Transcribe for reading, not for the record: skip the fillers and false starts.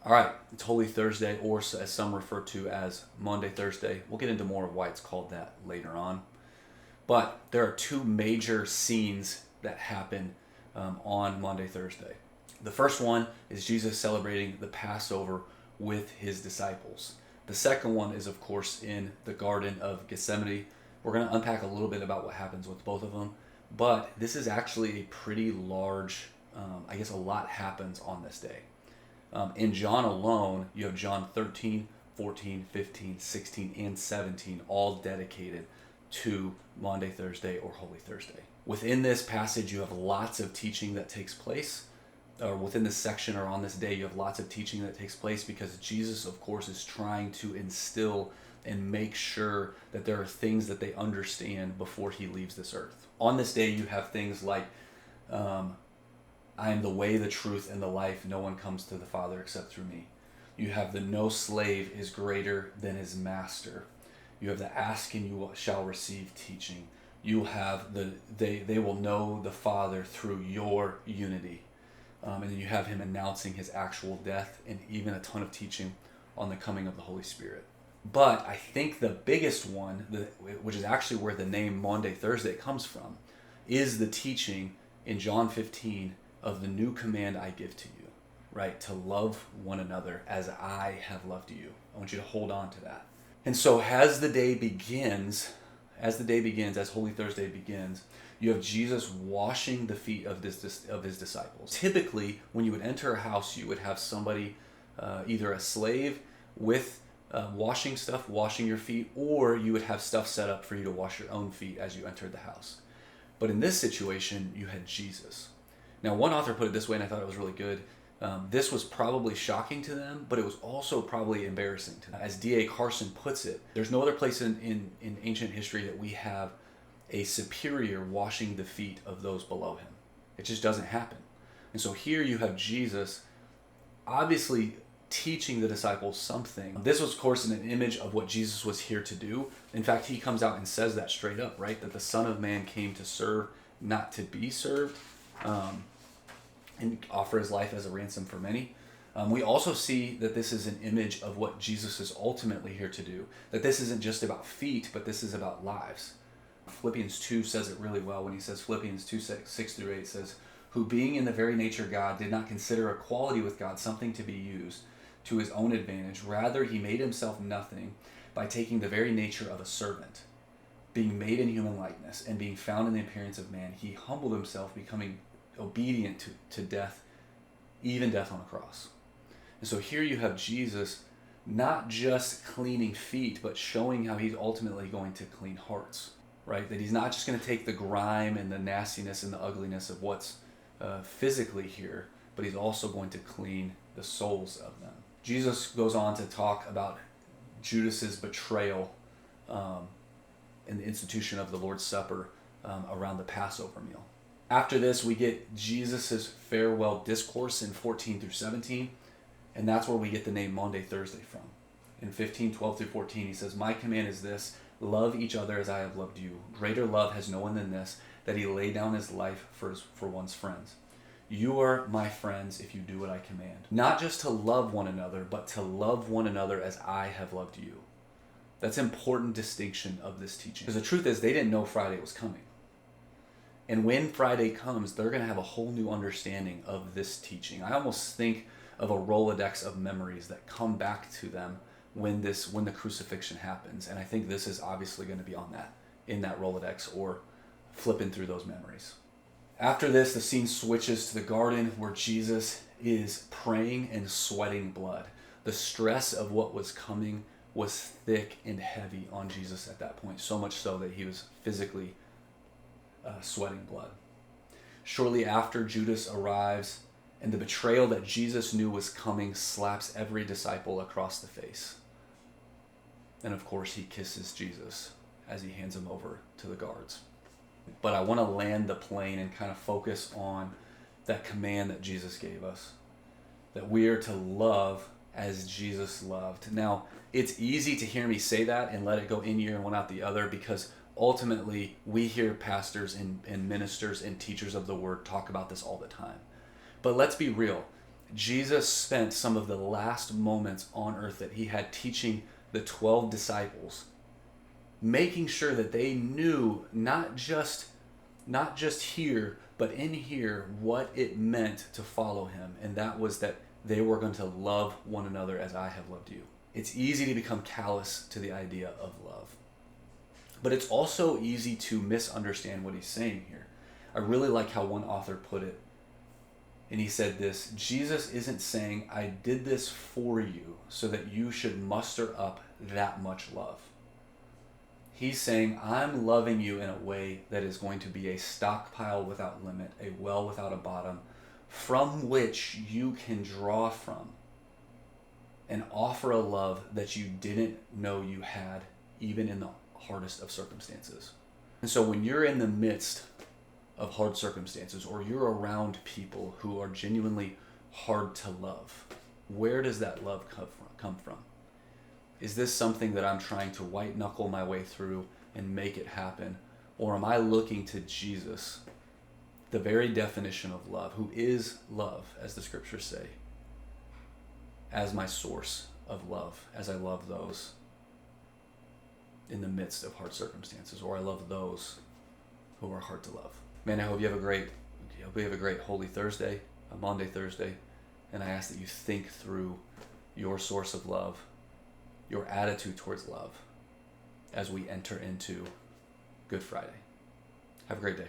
All right, it's Holy Thursday, or as some refer to as Maunday Thursday. We'll get into more of why it's called that later on. But there are two major scenes that happen on Maunday Thursday. The first one is Jesus celebrating the Passover with his disciples. The second one is, of course, in the Garden of Gethsemane. We're going to unpack a little bit about what happens with both of them. But this is actually a pretty large, a lot happens on this day. In John alone, you have John 13, 14, 15, 16, and 17 all dedicated to Maunday Thursday or Holy Thursday. Within this passage, you have lots of teaching that takes place. Or within this section or on this day, you have lots of teaching that takes place because Jesus, of course, is trying to instill and make sure that there are things that they understand before he leaves this earth. On this day, you have things like, I am the way, the truth, and the life. No one comes to the Father except through me. You have the no slave is greater than his master. You have the ask and you shall receive teaching. You have they will know the Father through your unity. And then you have him announcing his actual death and even a ton of teaching on the coming of the Holy Spirit. But I think the biggest one, which is actually where the name Maunday Thursday comes from, is the teaching in John 15 of the new command I give to you, right? To love one another as I have loved you. I want you to hold on to that. And so as the day begins, as Holy Thursday begins, you have Jesus washing the feet of his disciples. Typically, when you would enter a house, you would have somebody, either a slave with washing your feet, or you would have stuff set up for you to wash your own feet as you entered the house. But in this situation, you had Jesus. Now, one author put it this way, and I thought it was really good. This was probably shocking to them, but it was also probably embarrassing to them. As D.A. Carson puts it, there's no other place in ancient history that we have a superior washing the feet of those below him. It just doesn't happen. And so here you have Jesus obviously teaching the disciples something. This was, of course, an image of what Jesus was here to do. In fact, he comes out and says that straight up, right? That the Son of Man came to serve, not to be served. And offer his life as a ransom for many. We also see that this is an image of what Jesus is ultimately here to do. That this isn't just about feet, but this is about lives. Philippians 2 says it really well when he says, Philippians 2, 6 through 8 says, who being in the very nature God did not consider equality with God something to be used to his own advantage. Rather, he made himself nothing by taking the very nature of a servant. Being made in human likeness and being found in the appearance of man, he humbled himself, becoming obedient to death, even death on a cross. And so here you have Jesus not just cleaning feet, but showing how he's ultimately going to clean hearts, right? That he's not just going to take the grime and the nastiness and the ugliness of what's physically here, but he's also going to clean the souls of them. Jesus goes on to talk about Judas's betrayal in the institution of the Lord's Supper around the Passover meal. After this, we get Jesus' farewell discourse in 14 through 17, and that's where we get the name Maunday Thursday from. In 15, 12 through 14, he says, my command is this, love each other as I have loved you. Greater love has no one than this, that he lay down his life for one's friends. You are my friends if you do what I command. Not just to love one another, but to love one another as I have loved you. That's an important distinction of this teaching. Because the truth is, they didn't know Friday was coming. And when Friday comes, they're going to have a whole new understanding of this teaching. I almost think of a Rolodex of memories that come back to them when the crucifixion happens. And I think this is obviously going to be in that Rolodex, or flipping through those memories. After this, the scene switches to the garden where Jesus is praying and sweating blood. The stress of what was coming was thick and heavy on Jesus at that point, so much so that he was physically sweating blood. Shortly after, Judas arrives, and the betrayal that Jesus knew was coming slaps every disciple across the face. And of course, he kisses Jesus as he hands him over to the guards. But I want to land the plane and kind of focus on that command that Jesus gave us, that we are to love as Jesus loved. Now, it's easy to hear me say that and let it go in ear and one out the other, because ultimately we hear pastors and ministers and teachers of the word talk about this all the time. But let's be real. Jesus spent some of the last moments on earth that he had teaching the 12 disciples, making sure that they knew not just here, but in here, what it meant to follow him. And that was that they were going to love one another as I have loved you. It's easy to become callous to the idea of love. But it's also easy to misunderstand what he's saying here. I really like how one author put it. And he said this: Jesus isn't saying, I did this for you so that you should muster up that much love. He's saying, I'm loving you in a way that is going to be a stockpile without limit, a well without a bottom, from which you can draw from and offer a love that you didn't know you had, even in the hardest of circumstances. And so when you're in the midst of hard circumstances, or you're around people who are genuinely hard to love, where does that love come from? Is this something that I'm trying to white knuckle my way through and make it happen? Or am I looking to Jesus, the very definition of love, who is love, as the scriptures say, as my source of love, as I love those in the midst of hard circumstances, or I love those who are hard to love? Man, I hope you have a great Holy Thursday, a Maunday Thursday, and I ask that you think through your source of love, your attitude towards love, as we enter into Good Friday. Have a great day.